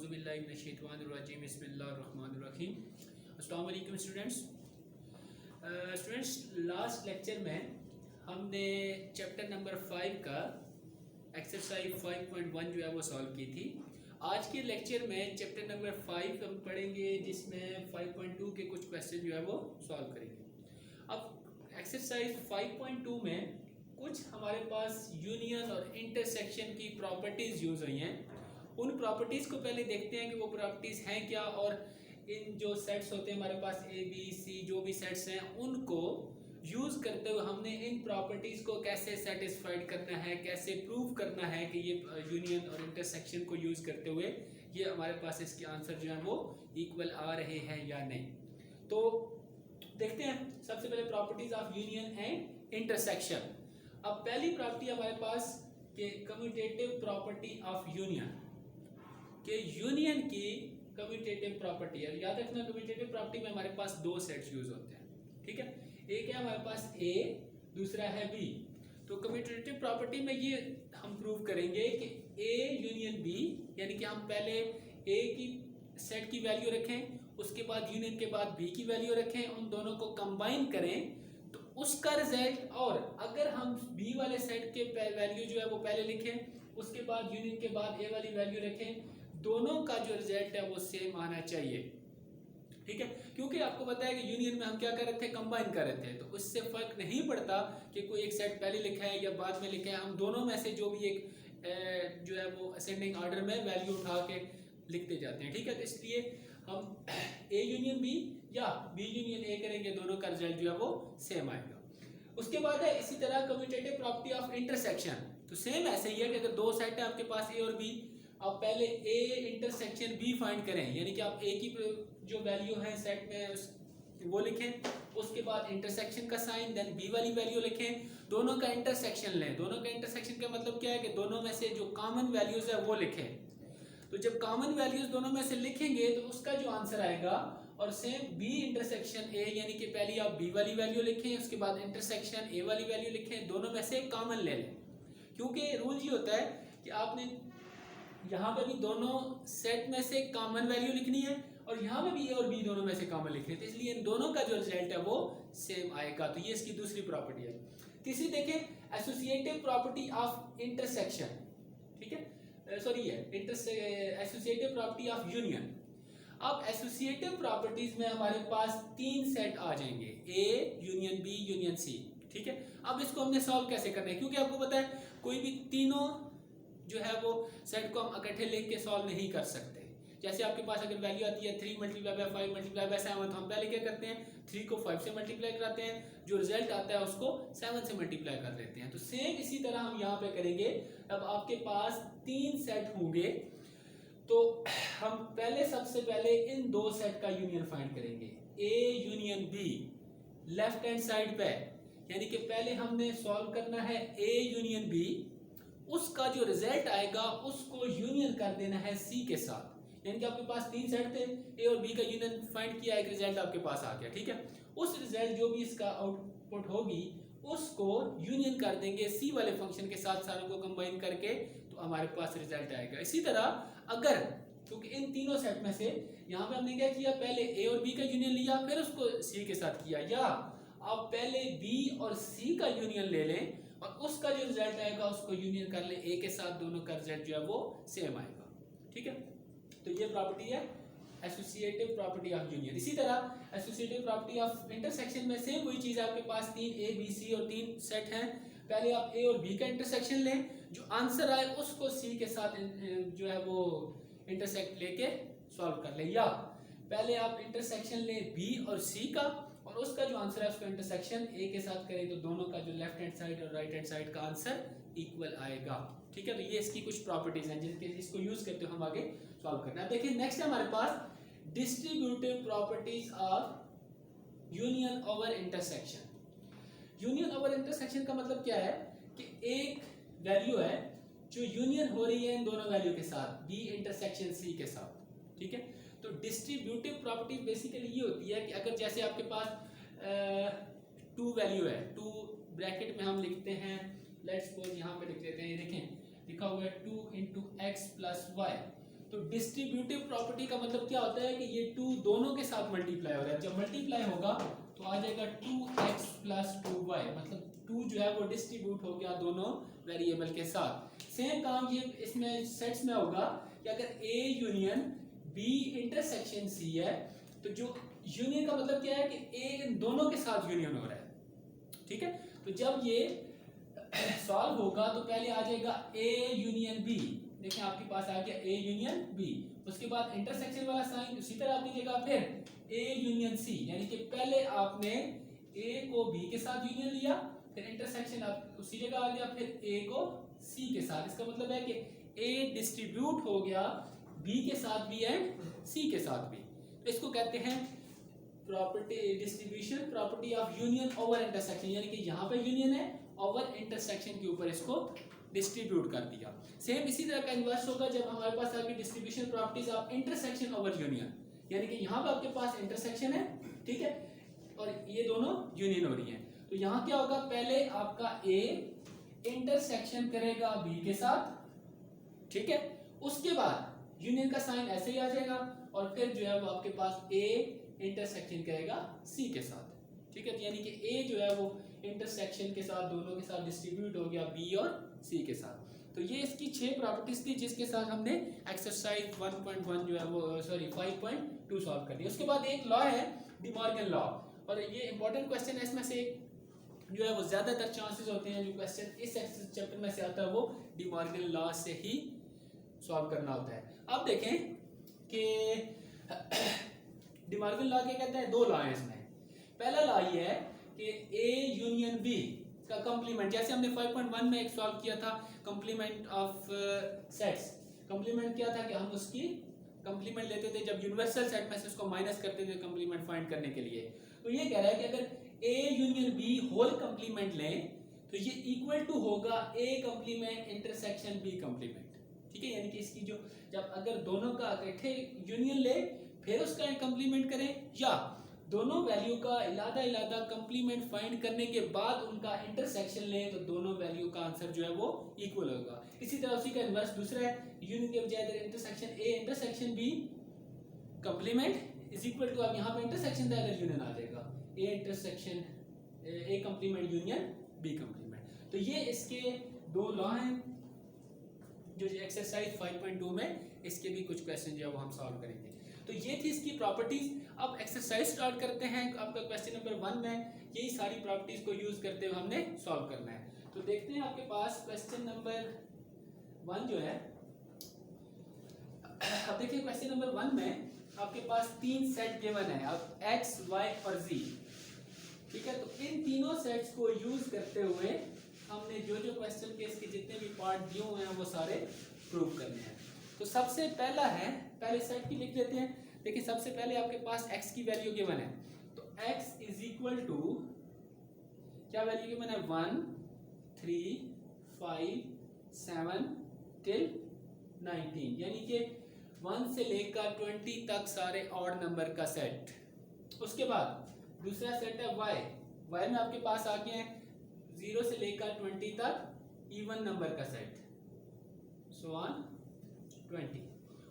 औज़ुबिल्लाहिमिनश्शैतानिर्रजीम बिस्मिल्लाहिर्रहमानिर्रहीम। अस्सलाम वालेकुम स्टूडेंट्स। लास्ट लेक्चर में हमने चैप्टर नंबर 5 का एक्सरसाइज 5.1 जो है वो सॉल्व की थी। आज के लेक्चर में चैप्टर नंबर 5 हम पढ़ेंगे, जिसमें 5.2 के कुछ क्वेश्चन जो है वो सॉल्व करेंगे। अब एक्सरसाइज 5.2 में कुछ हमारे पास यूनियन और इंटरसेक्शन की प्रॉपर्टीज़ यूज़ हुई हैं। उन प्रॉपर्टीज़ को पहले देखते हैं कि वो प्रॉपर्टीज़ हैं क्या, और इन जो सेट्स होते हैं हमारे पास ए बी सी जो भी सेट्स हैं उनको यूज़ करते हुए हमने इन प्रॉपर्टीज़ को कैसे सेटिस्फाइड करना है, कैसे प्रूव करना है कि ये यूनियन और इंटरसेक्शन को यूज़ करते हुए ये हमारे पास इसके आंसर जो हैं वो इक्वल आ रहे हैं या नहीं। तो देखते हैं सबसे पहले properties of union and intersection. अब पहली प्रॉपर्टी हमारे पास कि कम्यूटेटिव प्रॉपर्टी ऑफ यूनियन, कि यूनियन की कम्यूटेटिव प्रॉपर्टी है। याद रखना कम्यूटेटिव प्रॉपर्टी में हमारे पास दो सेट्स यूज होते हैं, ठीक है। एक है हमारे पास ए, दूसरा है बी। तो कम्यूटेटिव प्रॉपर्टी में ये हम प्रूव करेंगे कि ए यूनियन बी, यानी कि हम पहले ए की सेट की वैल्यू रखें, उसके बाद यूनियन के बाद बी की वैल्यू रखें, उन दोनों को कंबाइन करें तो उसका रिजल्ट, और अगर हम बी वाले सेट के वैल्यू जो है वो पहले लिखें, उसके बाद यूनियन के बाद ए वाली वैल्यू रखें, दोनों का जो रिजल्ट है वो सेम आना चाहिए, ठीक है। क्योंकि आपको पता है कि यूनियन में हम क्या कर रहे थे, कंबाइन कर रहे थे, तो उससे फर्क नहीं पड़ता कि कोई एक सेट पहले लिखा है या बाद में लिखा है। हम दोनों में से जो भी एक जो है वो असेंडिंग ऑर्डर में वैल्यू उठा के लिखते जाते हैं, ठीक है। तो इसलिए हम ए यूनियन बी या बी यूनियन ए करेंगे, दोनों का रिजल्ट जो है वो सेम आएगा। उसके बाद है इसी तरह कम्यूटेटिव प्रॉपर्टी ऑफ इंटरसेक्शन। तो सेम ऐसे ही है कि अगर दो सेट है आपके पास ए और बी, आप पहले ए इंटरसेक्शन बी फाइंड करें, यानी कि आप ए की जो वैल्यू है सेट में वो लिखें, उसके बाद इंटरसेक्शन का साइन, देन बी वाली वैल्यू लिखें, दोनों का इंटरसेक्शन लें। दोनों का इंटरसेक्शन का मतलब क्या है कि दोनों में से जो कॉमन वैल्यूज है वो लिखें। तो जब कॉमन वैल्यूज दोनों में से लिखेंगे तो उसका जो आंसर आएगा, और सेम बी इंटरसेक्शन ए, यानी कि पहले आप बी वाली वैल्यू लिखें, उसके बाद इंटरसेक्शन ए वाली वैल्यू लिखें, दोनों में से कॉमन ले लें। क्योंकि रूल ये होता है कि आपने यहाँ पे भी दोनों सेट में से कॉमन वैल्यू लिखनी है, और यहाँ पे भी ए और बी दोनों में से कॉमन लिखनी है, तो इसलिए इन दोनों का जो रिजल्ट है वो सेम आएगा। तो ये इसकी दूसरी प्रॉपर्टी है। तीसरी देखें एसोसिएटिव प्रॉपर्टी ऑफ इंटरसेक्शन, ठीक है, सॉरी है एसोसिएटिव प्रॉपर्टी ऑफ यूनियन। अब एसोसिएटिव प्रॉपर्टीज में हमारे पास तीन सेट आ जाएंगे, A union B union C, ठीक है। अब इसको हमने सॉल्व कैसे करना है, क्योंकि आपको पता है कोई भी तीनों जो है वो सेट को हम इकट्ठे लेके सॉल्व नहीं कर सकते। जैसे आपके पास अगर वैल्यू आती है 3 मल्टीप्लाई बाय 5 मल्टीप्लाई बाय 7, तो हम पहले क्या करते हैं 3 को 5 से मल्टीप्लाई कराते हैं, जो रिजल्ट आता है उसको 7 से मल्टीप्लाई कर लेते हैं। तो सेम इसी तरह हम यहाँ पे करेंगे। अब आपके पास तीन सेट होंगे, तो हम पहले सबसे पहले इन दो सेट का यूनियन फाइंड करेंगे, ए union be left hand side पे, यानी कि पहले हमने सॉल्व करना है ए यूनियन बी, उसका जो रिजल्ट आएगा उसको यूनियन कर देना है सी के साथ। यानी कि आपके पास तीन सेट थे, ए और बी का यूनियन फाइंड किया, एक रिजल्ट आपके पास आ गया, ठीक है। उस रिजल्ट जो भी इसका आउटपुट होगी उसको यूनियन कर देंगे सी वाले फंक्शन के साथ, सारों को कंबाइन करके, तो हमारे पास रिजल्ट आएगा। इसी तरह अगर, क्योंकि इन तीनों सेट में से यहाँ पे हमने क्या किया, पहले ए और बी का यूनियन लिया, फिर उसको सी के साथ किया, या आप पहले बी और सी का यूनियन ले लें और उसका जो रिजल्ट आएगा उसको यूनियन कर ले ए के साथ, दोनों का रिजल्ट जो है वो सेम आएगा, ठीक है। तो ये प्रॉपर्टी है एसोसिएटिव प्रॉपर्टी ऑफ यूनियन। इसी तरह एसोसिएटिव प्रॉपर्टी ऑफ इंटरसेक्शन में सेम वही चीज है, आपके पास तीन ए बी सी और तीन सेट हैं, पहले आप ए और बी का इंटरसेक्शन लें, जो आंसर आए उसको सी के साथ जो है वो इंटरसेक्ट लेके सॉल्व कर ले, या पहले आप इंटरसेक्शन लें बी और सी का, और उसका जो आंसर है उसका इंटरसेक्शन ए के साथ करें, तो दोनों का जो लेफ्ट हैंड साइड और राइट हैंड साइड का आंसर इक्वल आएगा, ठीक है। तो ये इसकी कुछ प्रॉपर्टीज हैं जिसको यूज करते हुए हम आगे सॉल्व करना है। देखिए नेक्स्ट है हमारे पास distributive properties of union over intersection. Union over intersection का मतलब क्या है कि एक वैल्यू है जो यूनियन हो रही है इन दोनों वैल्यू के साथ, बी इंटरसेक्शन सी के साथ, ठीक है। तो डिस्ट्रीब्यूटिव प्रॉपर्टी बेसिकली ये होती है कि अगर जैसे आपके पास 2 वैल्यू है, 2 ब्रैकेट में हम लिखते हैं, लेट्स सपोज यहाँ पे लिख लेते हैं, ये देखें लिखा हुआ है 2 × x + y, तो डिस्ट्रीब्यूटिव प्रॉपर्टी का मतलब क्या होता है कि ये 2 दोनों के साथ मल्टीप्लाई हो रहा है। जब मल्टीप्लाई होगा तो आ जाएगा 2x प्लस 2y, मतलब 2 जो है वो डिस्ट्रीब्यूट हो गया दोनों वेरिएबल के साथ। सेम काम ये इसमें सेट्स में होगा कि अगर A union B intersection C है, तो जो यूनियन का मतलब क्या है कि A इन दोनों के साथ यूनियन हो रहा है, ठीक है। तो जब ये सॉल्व होगा तो पहले आ जाएगा A यूनियन B, देखें आपके पास आ गया A यूनियन B, उसके बाद इंटरसेक्शन वाला साइन उसी तरह आप लीजिएगा, फिर A यूनियन C, यानी कि पहले आपने A को B के साथ यूनियन लिया, फिर इंटरसेक्शन आप उसी जगह आ गया, फिर A को C के साथ। इसका मतलब है कि A डिस्ट्रीब्यूट हो गया B के साथ भी एंड C के साथ भी। तो इसको कहते हैं property distribution property of union over intersection, यानी कि यहाँ पे यूनियन है, ओवर इंटरसेक्शन के ऊपर इसको डिस्ट्रीब्यूट कर दिया। सेम इसी तरह का इन्वर्स होगा जब हमारे पास आगे distribution properties of intersection over union, यानी कि यहाँ पे आपके पास इंटरसेक्शन है, ठीक है, और ये दोनों यूनियन हो रही है। तो यहाँ क्या होगा, पहले आपका A इंटरसेक्शन करेगा B के साथ, ठीक है, उसके बाद यूनियन का साइन ऐसे ही आ जाएगा, और फिर जो है वो आपके पास A इंटरसेक्शन करेगा C के साथ, ठीक है। यानी कि A जो है वो इंटरसेक्शन के साथ दोनों के साथ डिस्ट्रीब्यूट हो गया B और C के साथ। तो ये इसकी 6 प्रॉपर्टीज थी जिसके साथ हमने एक्सरसाइज 1.1 जो है वो 5.2 सॉल्व कर दिया। उसके बाद एक लॉ है डी मॉर्गन लॉ, और ये इंपॉर्टेंट क्वेश्चन है, इसमें से जो है वो ज्यादातर चांसेस होते हैं जो क्वेश्चन इस चैप्टर में से आता है वो डी मॉर्गन लॉ से ही सॉल्व करना होता है। अब देखें कि डी मॉर्गन लॉ क्या कहता है, 2 लॉ है इसमें। पहला लॉ ये है कि A यूनियन B का कंप्लीमेंट, जैसे हमने 5.1 में एक सॉल्व किया था कंप्लीमेंट ऑफ सेट्स। कंप्लीमेंट क्या था कि हम उसकी कंप्लीमेंट लेते थे जब यूनिवर्सल सेट में से उसको माइनस करते थे कंप्लीमेंट फाइंड करने के लिए। तो ये कह रहा है कि अगर A union B whole complement लें तो ये इक्वल टू होगा A complement intersection B complement, ठीक है। यानी कि इसकी जो जब अगर दोनों का इकट्ठे यूनियन ले फिर उसका कंप्लीमेंट करें, या दोनों वैल्यू का इलादा कंप्लीमेंट फाइंड करने के बाद उनका इंटरसेक्शन लें तो दोनों वैल्यू का आंसर जो है वो इक्वल होगा। इसी तरह उसी का इन्वर्स दूसरा है, यूनियन के बजाय अगर intersection A intersection B complement is equal to, अब यहाँ पे इंटरसेक्शन था अगर यूनियन आ जाएगा A intersection A complement union B complement. तो ये इसके 2 लॉ हैं जो एक्सरसाइज 5.2 में इसके भी कुछ क्वेश्चन जो है वो हम सॉल्व करेंगे। तो ये थी इसकी प्रॉपर्टीज। अब एक्सरसाइज स्टार्ट करते हैं। आपका क्वेश्चन नंबर 1 में यही सारी प्रॉपर्टीज को यूज करते हुए हमने सॉल्व करना है। तो देखते हैं आपके पास क्वेश्चन नंबर 1 जो है, अब देखिए क्वेश्चन नंबर 1 में आपके पास 3 सेट गिवन है, अब x, y और z, ठीक है। तो इन तीनों सेट्स को यूज करते हुए हमने जो जो क्वेश्चन के इसके जितने भी पार्ट दिए हुए हैं वो सारे प्रूव करने हैं। तो सबसे पहला है, पहले सेट की लिख लेते हैं। देखिए सबसे पहले आपके पास x की वैल्यू गिवन है, तो x इज इक्वल टू क्या वैल्यू गिवन है, 1 3 5 7 टिल 19, यानी कि 1 से लेकर 20 तक सारे ऑड नंबर का सेट। उसके बाद दूसरा सेट है y में आपके पास आ गए हैं 0 से लेकर 20 तक इवन नंबर का सेट, सो ऑन 20।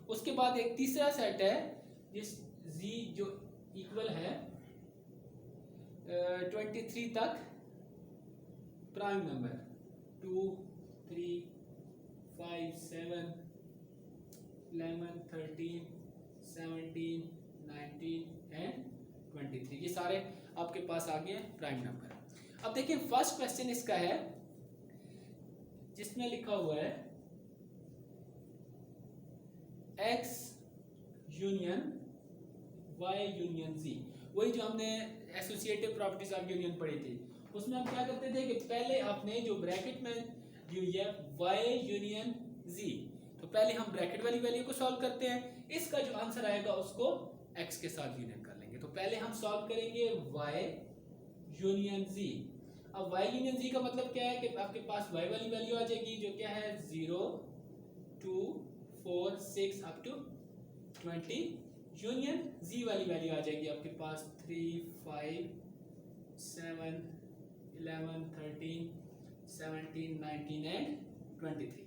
उसके बाद एक तीसरा सेट है जिस z जो इक्वल है 23 तक प्राइम नंबर, 2 3 5 7 11 13 17 19 एंड 23, ये सारे आपके पास आ गए प्राइम नंबर। अब देखिए फर्स्ट क्वेश्चन इसका है जिसमें लिखा हुआ है x union y union z, वही जो हमने एसोसिएटिव प्रॉपर्टीज ऑफ यूनियन पढ़ी थी। उसमें हम क्या करते थे कि पहले आपने जो ब्रैकेट में दी हुई है y यूनियन z, तो पहले हम ब्रैकेट वाली वैल्यू को सॉल्व करते हैं, इसका जो आंसर आएगा उसको x के साथ यूनियन कर लेंगे। तो पहले हम सॉल्व करेंगे y यूनियन z। अब y यूनियन z का मतलब क्या है कि आपके पास y वाली वैल्यू आ जाएगी जो क्या है 0 2 4 6 अप टू 20, यूनियन z वाली वैल्यू आ जाएगी आपके पास 3 5 7 11 13 17 19 एंड 23।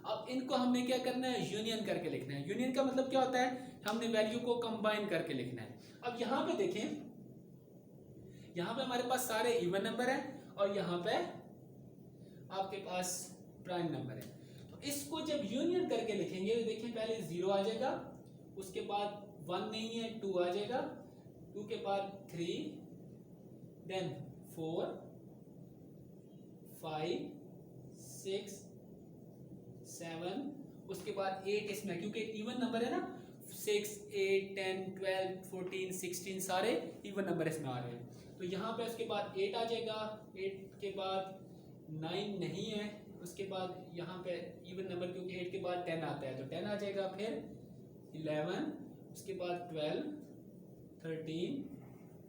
अब इनको हमने क्या करना है, यूनियन करके लिखना है। यूनियन का मतलब क्या होता है, हमने वैल्यू को कंबाइन करके लिखना है। अब यहाँ पे देखें, यहाँ पे हमारे पास सारे इवन नंबर हैं और यहाँ पे आपके पास प्राइम नंबर है। तो इसको जब यूनियन करके लिखेंगे तो देखिए पहले 0 आ जाएगा, उसके बाद 1 नहीं है 2 आ जाएगा, 2 के बाद 3, देन 4, 5, 6, 7, उसके बाद 8 इसमें, क्योंकि इवन नंबर है ना, 6, 8, 10, 12, 14, 16 सारे इवन नंबर इसमें आ रहे हैं। तो यहाँ पे उसके बाद 8 आ जाएगा, 8 के बाद 9 नहीं है, उसके बाद यहाँ पे इवन नंबर क्योंकि 8 के बाद 10 आता है तो 10 आ जाएगा, फिर 11, उसके बाद 12, 13,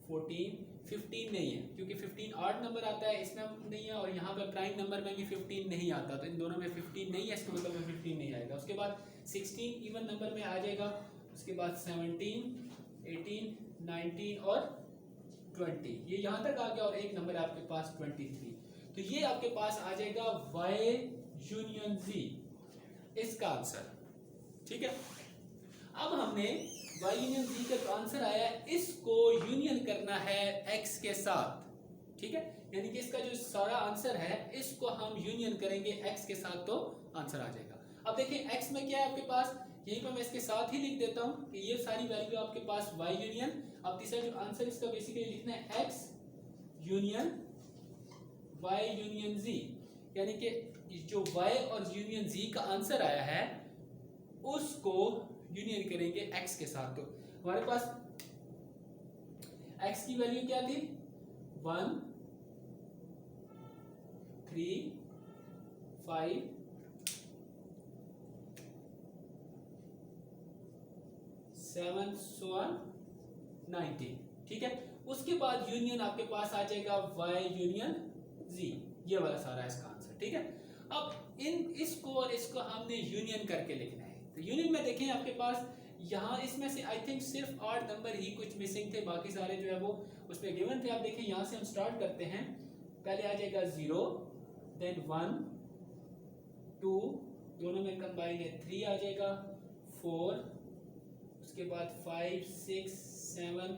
14, 15 नहीं है क्योंकि 15 ऑड नंबर आता है, इसमें नहीं है, और यहाँ पे प्राइम नंबर में भी 15 नहीं आता, तो इन दोनों में 15 नहीं है, इसका मतलब में 15 नहीं आएगा। उसके बाद 16 इवन नंबर में आ जाएगा, उसके बाद 17, 18, 19 और 20, ये यहाँ तक आ गया, और एक नंबर आपके पास 23। तो ये आपके पास आ जाएगा Y यूनियन Z, इसका आंसर। ठीक है, अब हमने Y यूनियन Z का जो आंसर आया है, इसको यूनियन करना है X के साथ। ठीक है, यानी कि इसका जो सारा आंसर है इसको हम यूनियन करेंगे X के साथ तो आंसर आ जाएगा। अब देखिए X में क्या है आपके पास, यहीं पर मैं इसके साथ ही लिख देता हूँ कि ये सारी वैल्यू आपके पास Y यूनियन। अब तीसरा जो आंसर इसका बेसिकली लिखना है X union Y union Z, यानी कि जो Y और यूनियन Z का आंसर आया है उसको यूनियन करेंगे X के साथ। तो हमारे पास X की वैल्यू क्या थी, 1, 3, 5, 7, 19। ठीक है, उसके बाद यूनियन आपके पास आ जाएगा Y यूनियन Z, ये वाला सारा इसका आंसर। ठीक है, अब इसको और इसको हमने यूनियन करके लिखना है। तो यूनियन में देखें आपके पास यहाँ इसमें से आई थिंक सिर्फ 8 नंबर ही कुछ मिसिंग थे, बाकी सारे जो है वो उसमें गिवन थे। आप देखिए यहाँ से हम स्टार्ट करते हैं, पहले आ जाएगा 0, देन 1, 2, दोनों में कंबाइन है 3 आ जाएगा, 4, उसके बाद 5, 6, 7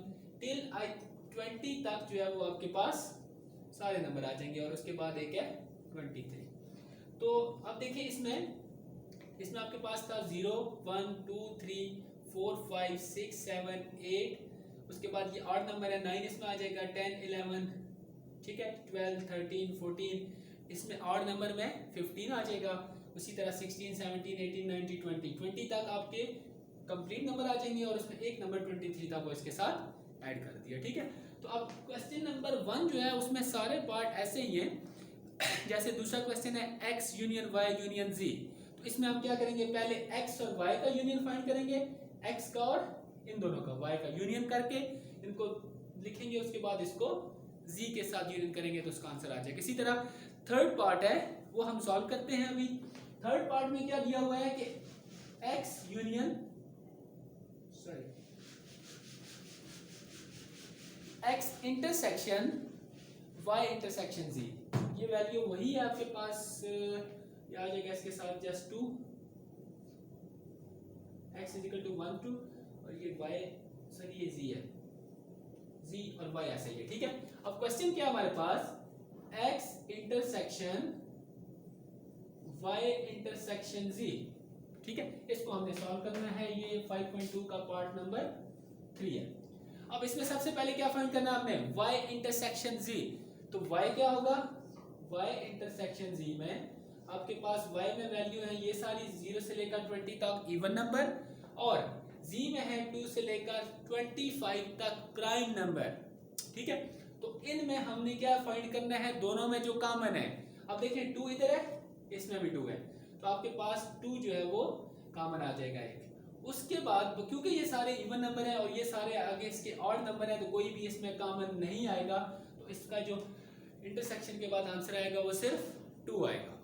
टिल 20 तक जो है वो आपके पास सारे नंबर आ जाएंगे, और उसके बाद एक है 23। तो अब देखिए इसमें आपके पास था 0, 1, 2, 3, 4, 5, 6, 7, 8, उसके बाद ये 8 नंबर है, 9 इसमें आ जाएगा, 10, 11, ठीक है, 12, 13, 14, इसमें 8 नंबर में 15 आ जाएगा। उसी तरह 16, 17, 18, 19, 20, 20 तक आपके कंप्लीट नंबर आ जाएंगे, और उसमें एक नंबर 23 था वो इसके साथ ऐड कर दिया। ठीक है, तो अब क्वेश्चन नंबर 1 जो है उसमें सारे पार्ट ऐसे ही हैं जैसे दूसरा क्वेश्चन है X union Y union Z। तो इसमें हम क्या करेंगे, पहले X और Y का यूनियन फाइंड करेंगे, X का और इन दोनों का Y का यूनियन करके इनको लिखेंगे, उसके बाद इसको Z के साथ यूनियन करेंगे तो उसका आंसर आ जाएगा। इसी तरह थर्ड पार्ट है वो हम सॉल्व करते हैं। अभी थर्ड पार्ट में क्या दिया हुआ है कि X union X intersection Y intersection Z, ये वैल्यू वही है आपके पास, ये आ जाएगा इसके साथ जस्ट 2, X इक्वल टू 1, 2, और ये Y सॉरी ये Z है, Z और Y ऐसे ही है। ठीक है, अब क्वेश्चन क्या हमारे पास, X intersection Y intersection Z। ठीक है, इसको हमने सॉल्व करना है, ये 5.2 का पार्ट नंबर 3 है। अब इसमें सबसे पहले क्या फाइंड करना है आपने, Y इंटरसेक्शन Z। तो Y क्या होगा, Y इंटरसेक्शन Z में आपके पास Y में वैल्यू है ये सारी 0 से लेकर 20 तक इवन नंबर, और Z में है 2 से लेकर 25 तक प्राइम नंबर। ठीक है, तो इनमें हमने क्या फाइंड करना है, दोनों में जो कॉमन है। अब देखिए 2 इधर है, इसमें भी 2 है, तो आपके पास 2 जो है वो कॉमन आ जाएगा एक। उसके बाद क्योंकि ये सारे इवन नंबर है और ये सारे आगे इसके ऑड नंबर है, तो कोई भी इसमें कॉमन नहीं आएगा, तो इसका जो इंटरसेक्शन के बाद आंसर आएगा वो सिर्फ 2 आएगा।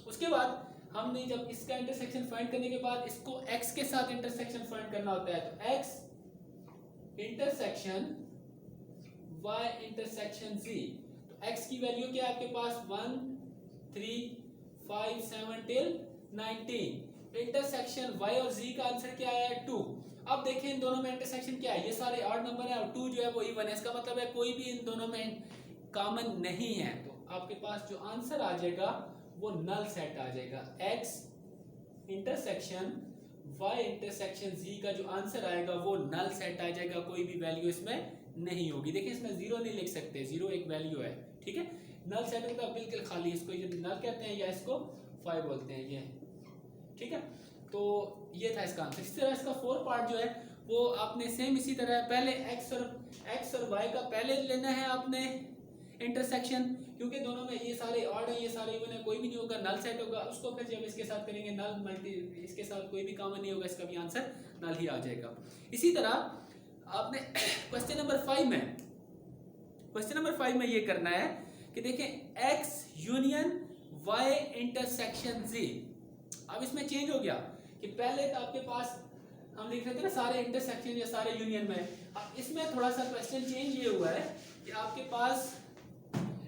उसके बाद हमने जब इसका इंटरसेक्शन फाइंड करने के बाद इसको x के साथ इंटरसेक्शन फाइंड करना होता है, तो x intersection y intersection z। तो x की वैल्यू क्या है आपके पास, 1, 3, 5, 7 टिल 19। इंटरसेक्शन y और z का आंसर क्या आया है 2। अब देखें इन दोनों में इंटरसेक्शन क्या है, ये सारे ऑड नंबर है और 2 जो है वो इवन है, इसका मतलब है कोई भी इन दोनों में कॉमन नहीं है, तो आपके पास जो आंसर आ जाएगा वो नल सेट आ जाएगा। x intersection y intersection z का जो आंसर आएगा वो नल सेट आ जाएगा, कोई भी वैल्यू इसमें नहीं होगी। देखिए इसमें जीरो नहीं लिख सकते, जीरो एक वैल्यू है, ठीक है। नल सेट होता है बिल्कुल खाली, इसको ये नल कहते हैं या इसको 5 बोलते हैं ये, ठीक है। तो ये था इसका आंसर। इसी तरह इसका 4 पार्ट जो है वो आपने सेम इसी तरह पहले x और y का पहले लेना है आपने इंटरसेक्शन, क्योंकि दोनों में ये सारे ऑड है ये सारे इवन है, कोई भी नहीं होगा, नल सेट होगा। उसको फिर जब इसके साथ करेंगे नल मल्टी, इसके साथ कोई भी कॉमन नहीं होगा, इसका भी आंसर नल ही आ जाएगा। इसी तरह आपने क्वेश्चन नंबर 5 में ये करना है कि देखें x union y intersection z। अब इसमें चेंज हो गया कि पहले तो आपके पास हम लिख रहे थे ना सारे इंटरसेक्शन या सारे यूनियन में, अब इसमें थोड़ा सा क्वेश्चन चेंज ये हुआ है कि आपके पास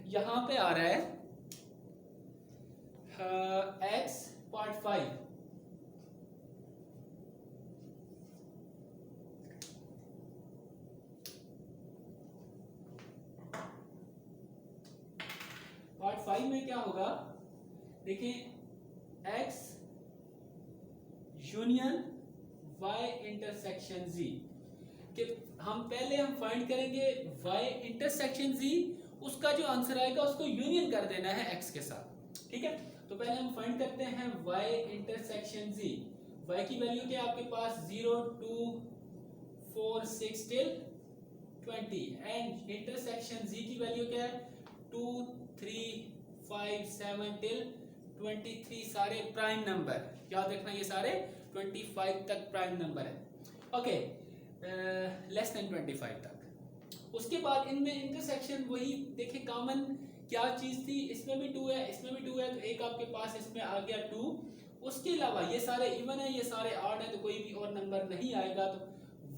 यहां पे आ रहा है x पार्ट 5, पार्ट 5 में क्या होगा, देखिए x union y intersection z कि हम फाइंड करेंगे y इंटरसेक्शन z, उसका जो आंसर आएगा उसको यूनियन कर देना है x के साथ, ठीक है। तो पहले हम फाइंड करते हैं y इंटरसेक्शन z। y की वैल्यू क्या है आपके पास 0 2 4 6 till 20 एंड इंटरसेक्शन z की वैल्यू क्या है 2 3 5 7 till 23। सारे प्राइम नंबर याद रखना, ये सारे 25 तक प्राइम नंबर है, ओके, लेस देन 25 तक। उसके बाद इनमें इंटरसेक्शन वही देखिए कॉमन क्या चीज थी, इसमें भी 2 है इसमें भी 2 है, तो एक आपके पास इसमें आ गया 2। उसके अलावा ये सारे इवन है ये सारे ऑड है, तो कोई भी और नंबर नहीं आएगा, तो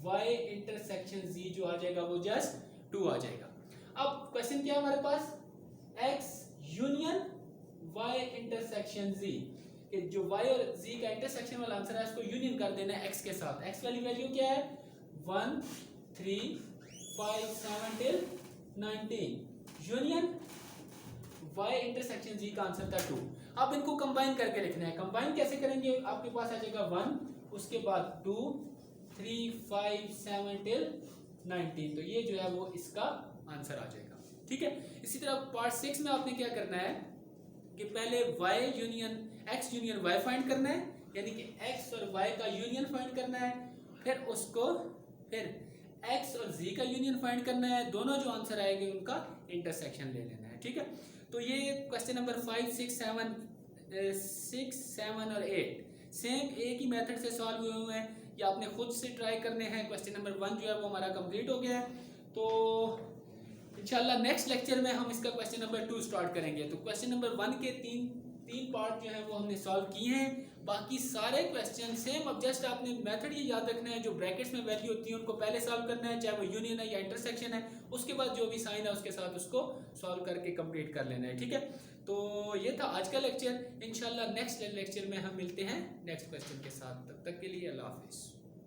y इंटरसेक्शन z जो आ जाएगा वो जस्ट 2 आ जाएगा। अब क्वेश्चन क्या है हमारे पास, x union y intersection z, कि जो y और z का इंटरसेक्शन वाला आंसर है उसको यूनियन कर देना है x के साथ। x वाली वैल्यू क्या है 1 3 5 7 till 19 union y intersection z का आंसर था 2। अब इनको कंबाइन करके लिखना है। कंबाइन कैसे करेंगे, आपके पास आ जाएगा 1 उसके बाद 2 3 5 7 till 19, तो ये जो है वो इसका आंसर आ जाएगा, ठीक है। इसी तरह पार्ट 6 में आपने क्या करना है कि पहले y union x union y find करना है, यानी कि x और y का यूनियन फाइंड करना है, फिर x और z का यूनियन फाइंड करना है, दोनों जो आंसर आएंगे उनका इंटरसेक्शन ले लेना है, ठीक है। तो ये क्वेश्चन नंबर 5 6 7 और 8 सेम एक ही मेथड से सॉल्व हुए हैं, या आपने खुद से ट्राई करने हैं। क्वेश्चन नंबर 1 जो है वो हमारा कंप्लीट हो गया है, तो इंशाल्लाह नेक्स्ट लेक्चर में हम इसका क्वेश्चन नंबर 2 स्टार्ट करेंगे। तो क्वेश्चन नंबर 1 के तीन पार्ट जो है वो हमने सॉल्व किए हैं, बाकी सारे क्वेश्चन सेम। अब जस्ट आपने मेथड ये याद रखना है, जो ब्रैकेट्स में वैल्यू होती है उनको पहले सॉल्व करना है, चाहे वो यूनियन है या इंटरसेक्शन है, उसके बाद जो भी साइन है उसके साथ उसको सॉल्व करके कंप्लीट कर लेना है, ठीक है। तो ये था आज का लेक्चर। इंशाल्लाह नेक्स्ट लेक्चर में हम मिलते हैं नेक्स्ट क्वेश्चन के साथ, तब तक के लिए अल्लाह हाफिज़।